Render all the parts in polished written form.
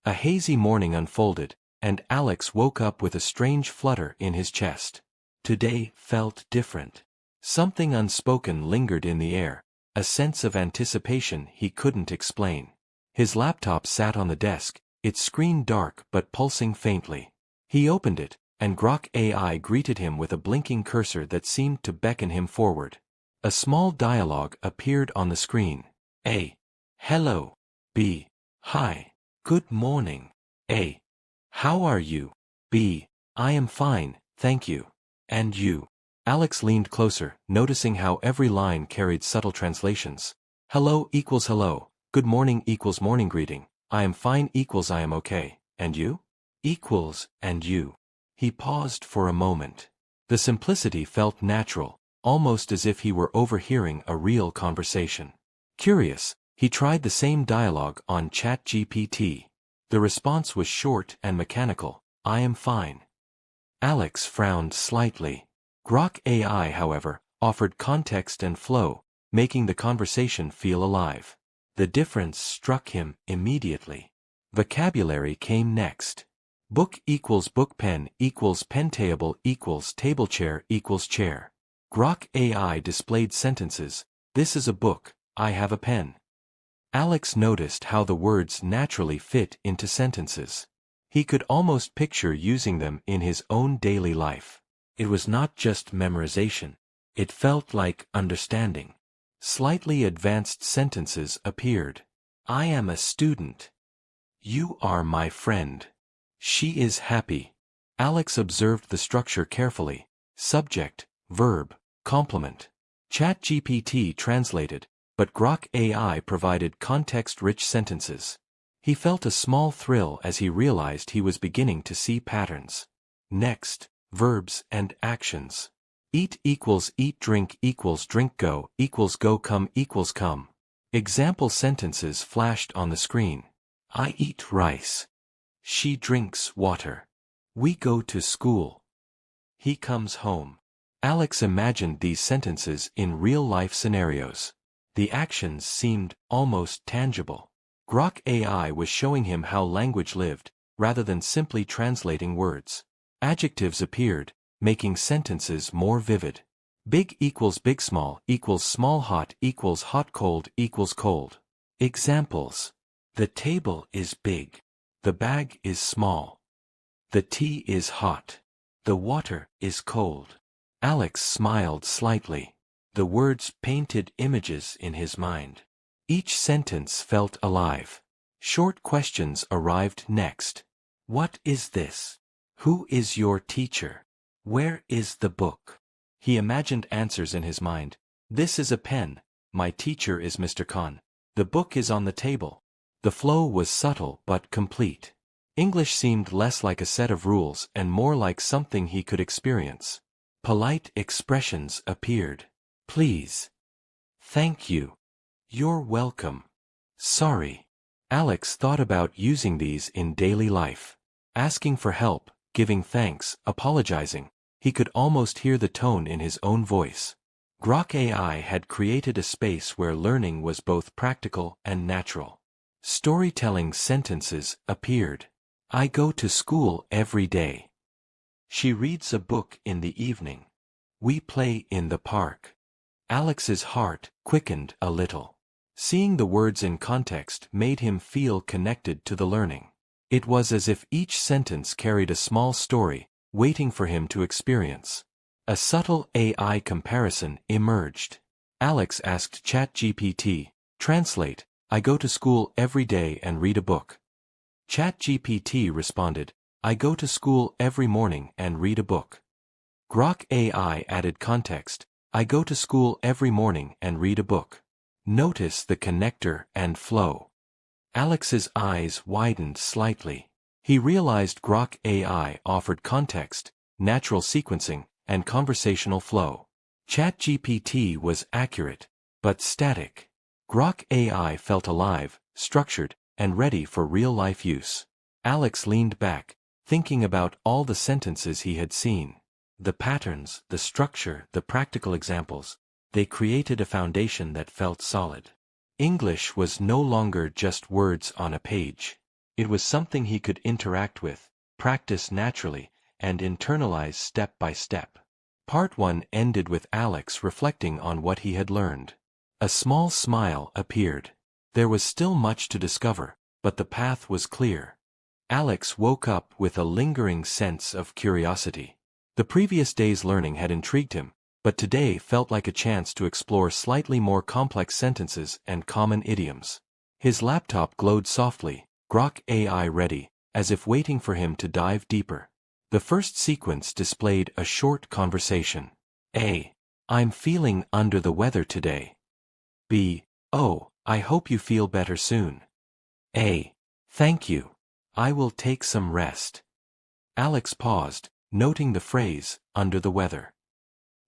A hazy morning unfolded, and Alex woke up with a strange flutter in his chest. Today felt different. Something unspoken lingered in the air, a sense of anticipation he couldn't explain. His laptop sat on the desk, its screen dark but pulsing faintly. He opened it, and Grok AI greeted him with a blinking cursor that seemed to beckon him forward. A small dialogue appeared on the screen. A. Hello. B. Hi. Good morning. A. How are you? B. I am fine, thank you. And you? Alex leaned closer, noticing how every line carried subtle translations. Hello equals hello, good morning equals morning greeting, I am fine equals I am okay, and you? Equals, and you. He paused for a moment. The simplicity felt natural, almost as if he were overhearing a real conversation. Curious, he tried the same dialogue on ChatGPT. The response was short and mechanical, I am fine. Alex frowned slightly. Grok AI, however, offered context and flow, making the conversation feel alive. The difference struck him immediately. Vocabulary came next. Book equals book, pen equals pen, table equals table, chair equals chair. Grok AI displayed sentences, this is a book, I have a pen. Alex noticed how the words naturally fit into sentences. He could almost picture using them in his own daily life. It was not just memorization. It felt like understanding. Slightly advanced sentences appeared. I am a student. You are my friend. She is happy. Alex observed the structure carefully. Subject, verb, complement. ChatGPT translated, but Grok AI provided context-rich sentences. He felt a small thrill as he realized he was beginning to see patterns. Next, verbs and actions. Eat equals eat, drink equals drink, go equals go, come equals come. Example sentences flashed on the screen. I eat rice. She drinks water. We go to school. He comes home. Alex imagined these sentences in real-life scenarios. The actions seemed almost tangible. Grok AI was showing him how language lived, rather than simply translating words. Adjectives appeared, making sentences more vivid. Big equals big, small equals small, hot equals hot, cold equals cold. Examples. The table is big. The bag is small. The tea is hot. The water is cold. Alex smiled slightly. The words painted images in his mind. Each sentence felt alive. Short questions arrived next. What is this? Who is your teacher? Where is the book? He imagined answers in his mind. This is a pen. My teacher is Mr. Khan. The book is on the table. The flow was subtle but complete. English seemed less like a set of rules and more like something he could experience. Polite expressions appeared. Please. Thank you. You're welcome. Sorry. Alex thought about using these in daily life. Asking for help, giving thanks, apologizing. He could almost hear the tone in his own voice. Grok AI had created a space where learning was both practical and natural. Storytelling sentences appeared. I go to school every day. She reads a book in the evening. We play in the park. Alex's heart quickened a little. Seeing the words in context made him feel connected to the learning. It was as if each sentence carried a small story, waiting for him to experience. A subtle AI comparison emerged. Alex asked ChatGPT, translate, I go to school every day and read a book. ChatGPT responded, I go to school every morning and read a book. Grok AI added context, I go to school every morning and read a book. Notice the connector and flow. Alex's eyes widened slightly. He realized Grok AI offered context, natural sequencing, and conversational flow. ChatGPT was accurate, but static. Grok AI felt alive, structured, and ready for real-life use. Alex leaned back, thinking about all the sentences he had seen. The patterns, the structure, the practical examples, they created a foundation that felt solid. English was no longer just words on a page. It was something he could interact with, practice naturally, and internalize step by step. Part 1 ended with Alex reflecting on what he had learned. A small smile appeared. There was still much to discover, but the path was clear. Alex woke up with a lingering sense of curiosity. The previous day's learning had intrigued him, but today felt like a chance to explore slightly more complex sentences and common idioms. His laptop glowed softly, Grok AI ready, as if waiting for him to dive deeper. The first sequence displayed a short conversation. A. I'm feeling under the weather today. B. Oh, I hope you feel better soon. A. Thank you. I will take some rest. Alex paused, noting the phrase, under the weather.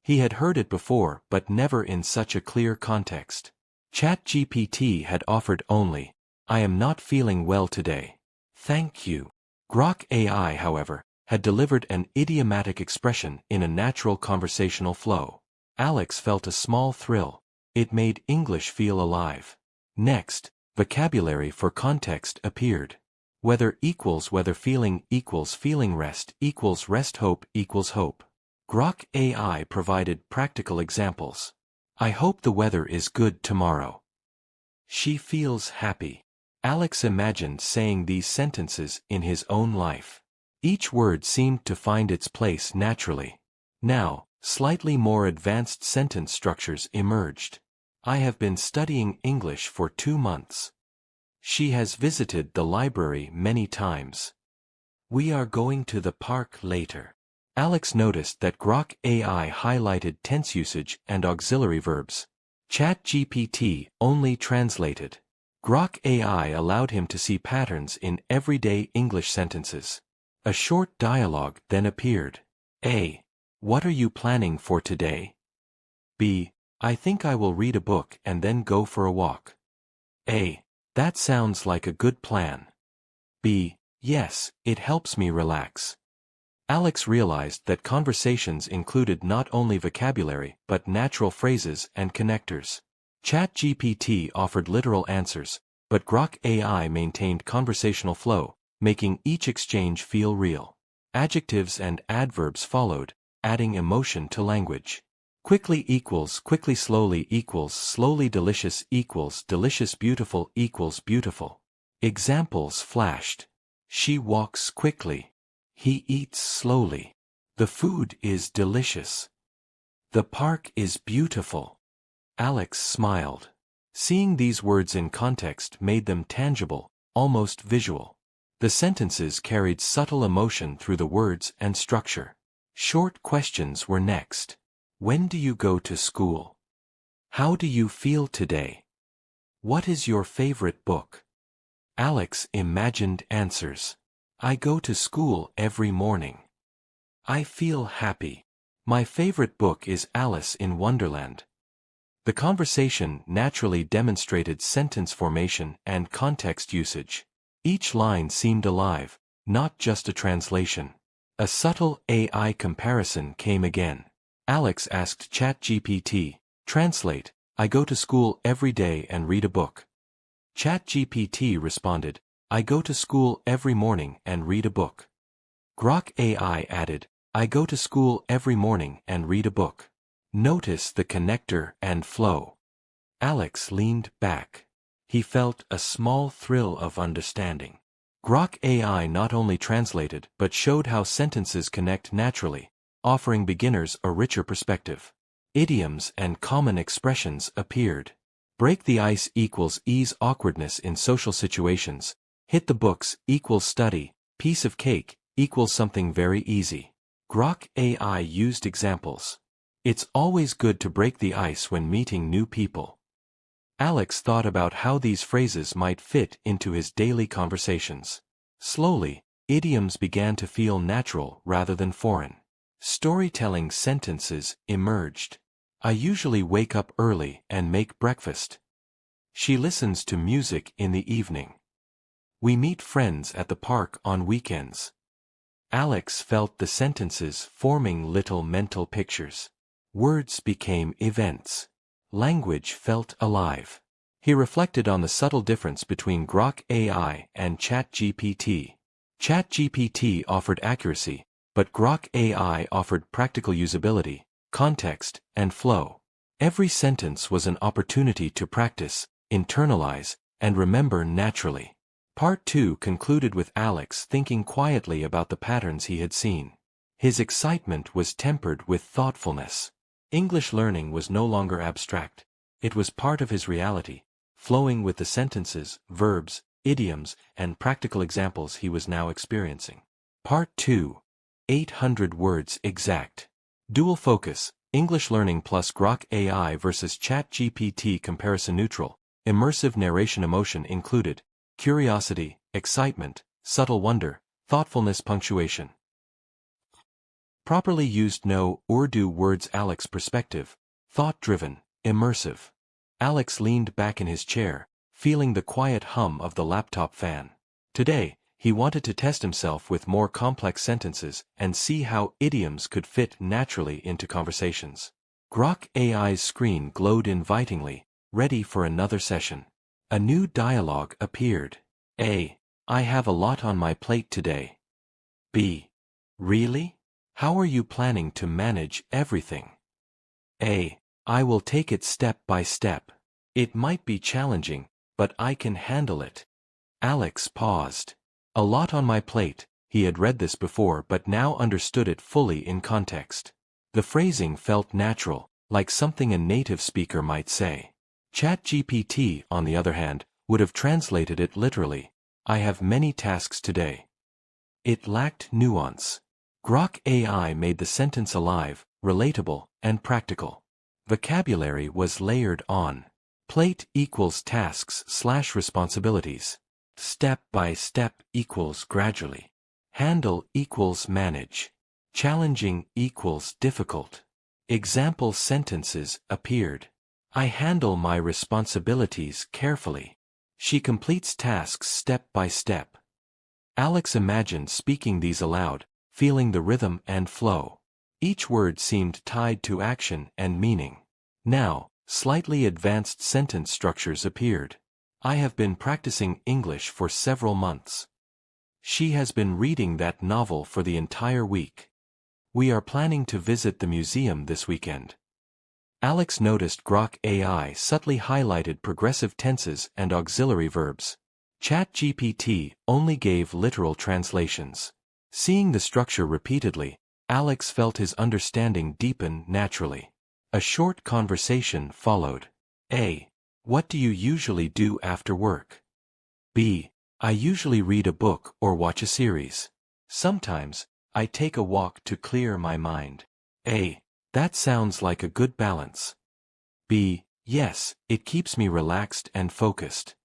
He had heard it before but never in such a clear context. ChatGPT had offered only, I am not feeling well today. Thank you. Grok AI, however, had delivered an idiomatic expression in a natural conversational flow. Alex felt a small thrill. It made English feel alive. Next, vocabulary for context appeared. Weather equals weather, feeling equals feeling, rest equals rest, hope equals hope. Grok AI provided practical examples. I hope the weather is good tomorrow. She feels happy. Alex imagined saying these sentences in his own life. Each word seemed to find its place naturally. Now, slightly more advanced sentence structures emerged. I have been studying English for 2 months. She has visited the library many times. We are going to the park later. Alex noticed that Grok AI highlighted tense usage and auxiliary verbs. ChatGPT only translated. Grok AI allowed him to see patterns in everyday English sentences. A short dialogue then appeared. A. What are you planning for today? B. I think I will read a book and then go for a walk. A. That sounds like a good plan. B. Yes, it helps me relax. Alex realized that conversations included not only vocabulary but natural phrases and connectors. ChatGPT offered literal answers, but Grok AI maintained conversational flow, making each exchange feel real. Adjectives and adverbs followed, adding emotion to language. Quickly equals quickly, slowly equals slowly, delicious equals delicious, beautiful equals beautiful. Examples flashed. She walks quickly. He eats slowly. The food is delicious. The park is beautiful. Alex smiled. Seeing these words in context made them tangible, almost visual. The sentences carried subtle emotion through the words and structure. Short questions were next. When do you go to school? How do you feel today? What is your favorite book? Alex imagined answers. I go to school every morning. I feel happy. My favorite book is Alice in Wonderland. The conversation naturally demonstrated sentence formation and context usage. Each line seemed alive, not just a translation. A subtle AI comparison came again. Alex asked ChatGPT, translate, I go to school every day and read a book. ChatGPT responded, I go to school every morning and read a book. Grok AI added, I go to school every morning and read a book. Notice the connector and flow. Alex leaned back. He felt a small thrill of understanding. Grok AI not only translated but showed how sentences connect naturally, offering beginners a richer perspective. Idioms and common expressions appeared. Break the ice equals ease awkwardness in social situations. Hit the books equals study. Piece of cake equals something very easy. Grok AI used examples. It's always good to break the ice when meeting new people. Alex thought about how these phrases might fit into his daily conversations. Slowly, idioms began to feel natural rather than foreign. Storytelling sentences emerged. I usually wake up early and make breakfast. She listens to music in the evening. We meet friends at the park on weekends. Alex felt the sentences forming little mental pictures. Words became events. Language felt alive. He reflected on the subtle difference between Grok AI and ChatGPT. ChatGPT offered accuracy, but Grok AI offered practical usability, context, and flow. Every sentence was an opportunity to practice, internalize, and remember naturally. Part 2 concluded with Alex thinking quietly about the patterns he had seen. His excitement was tempered with thoughtfulness. English learning was no longer abstract. It was part of his reality, flowing with the sentences, verbs, idioms, and practical examples he was now experiencing. Part 2. 800 words exact. Dual focus, English learning plus Grok AI versus ChatGPT comparison neutral, immersive narration emotion included, curiosity, excitement, subtle wonder, thoughtfulness punctuation. Properly used no Urdu words Alex perspective, thought-driven, immersive. Alex leaned back in his chair, feeling the quiet hum of the laptop fan. Today, he wanted to test himself with more complex sentences and see how idioms could fit naturally into conversations. Grok AI's screen glowed invitingly, ready for another session. A new dialogue appeared. A. I have a lot on my plate today. B. Really? How are you planning to manage everything? A. I will take it step by step. It might be challenging, but I can handle it. Alex paused. A lot on my plate. He had read this before but now understood it fully in context. The phrasing felt natural, like something a native speaker might say. ChatGPT, on the other hand, would have translated it literally. I have many tasks today. It lacked nuance. Grok AI made the sentence alive, relatable, and practical. Vocabulary was layered on. Plate equals tasks/responsibilities. Step by step equals gradually. Handle equals manage. Challenging equals difficult. Example sentences appeared. I handle my responsibilities carefully. She completes tasks step by step. Alex imagined speaking these aloud, feeling the rhythm and flow. Each word seemed tied to action and meaning. Now, slightly advanced sentence structures appeared. I have been practicing English for several months. She has been reading that novel for the entire week. We are planning to visit the museum this weekend. Alex noticed Grok AI subtly highlighted progressive tenses and auxiliary verbs. ChatGPT only gave literal translations. Seeing the structure repeatedly, Alex felt his understanding deepen naturally. A short conversation followed. A. What do you usually do after work? B. I usually read a book or watch a series. Sometimes, I take a walk to clear my mind. A. That sounds like a good balance. B. Yes, it keeps me relaxed and focused.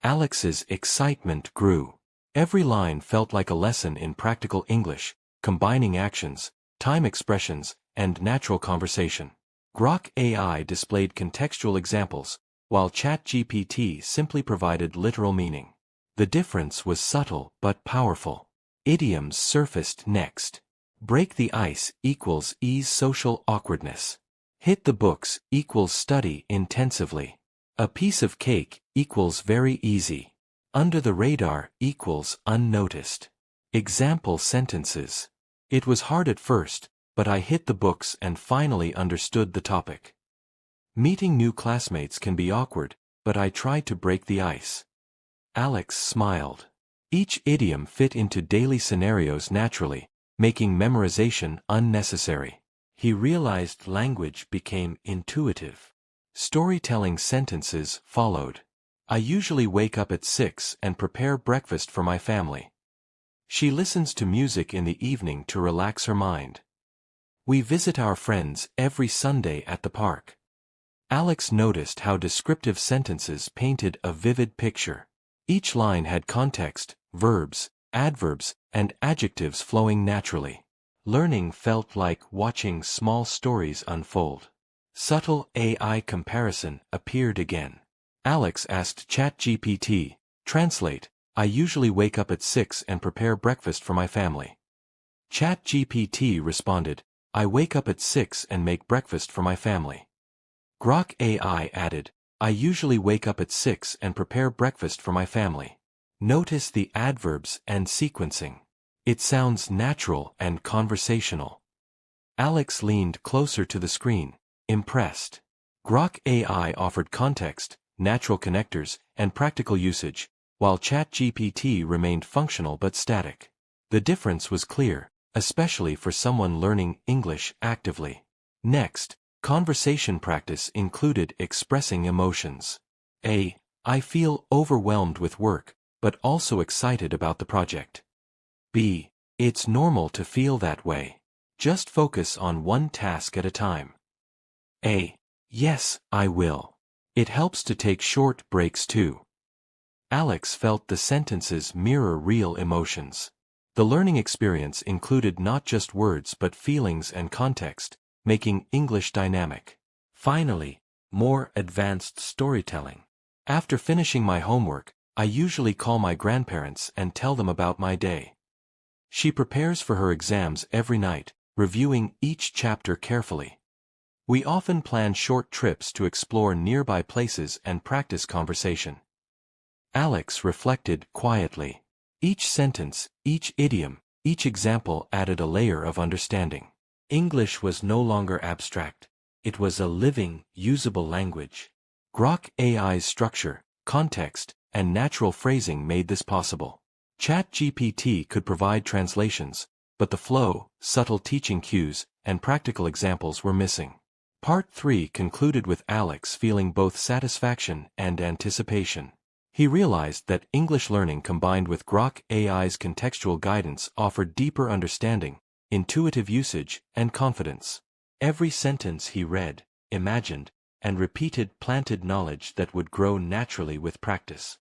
Alex's excitement grew. Every line felt like a lesson in practical English, combining actions, time expressions, and natural conversation. Grok AI displayed contextual examples, while ChatGPT simply provided literal meaning. The difference was subtle but powerful. Idioms surfaced next. Break the ice equals ease social awkwardness. Hit the books equals study intensively. A piece of cake equals very easy. Under the radar equals unnoticed. Example sentences. It was hard at first, but I hit the books and finally understood the topic. Meeting new classmates can be awkward, but I tried to break the ice. Alex smiled. Each idiom fit into daily scenarios naturally, making memorization unnecessary. He realized language became intuitive. Storytelling sentences followed. I usually wake up at 6 and prepare breakfast for my family. She listens to music in the evening to relax her mind. We visit our friends every Sunday at the park. Alex noticed how descriptive sentences painted a vivid picture. Each line had context, verbs, adverbs, and adjectives flowing naturally. Learning felt like watching small stories unfold. Subtle AI comparison appeared again. Alex asked ChatGPT, translate, I usually wake up at 6 and prepare breakfast for my family. ChatGPT responded, I wake up at 6 and make breakfast for my family. Grok AI added, I usually wake up at 6 and prepare breakfast for my family. Notice the adverbs and sequencing. It sounds natural and conversational. Alex leaned closer to the screen, impressed. Grok AI offered context, natural connectors, and practical usage, while ChatGPT remained functional but static. The difference was clear, especially for someone learning English actively. Next, conversation practice included expressing emotions. A. I feel overwhelmed with work, but also excited about the project. B. It's normal to feel that way. Just focus on one task at a time. A. Yes, I will. It helps to take short breaks too. Alex felt the sentences mirror real emotions. The learning experience included not just words but feelings and context, making English dynamic. Finally, more advanced storytelling. After finishing my homework, I usually call my grandparents and tell them about my day. She prepares for her exams every night, reviewing each chapter carefully. We often plan short trips to explore nearby places and practice conversation. Alex reflected quietly. Each sentence, each idiom, each example added a layer of understanding. English was no longer abstract. It was a living, usable language. Grok AI's structure, context, and natural phrasing made this possible. ChatGPT could provide translations, but the flow, subtle teaching cues, and practical examples were missing. Part 3 concluded with Alex feeling both satisfaction and anticipation. He realized that English learning combined with Grok AI's contextual guidance offered deeper understanding, intuitive usage, and confidence. Every sentence he read, imagined, and repeated planted knowledge that would grow naturally with practice.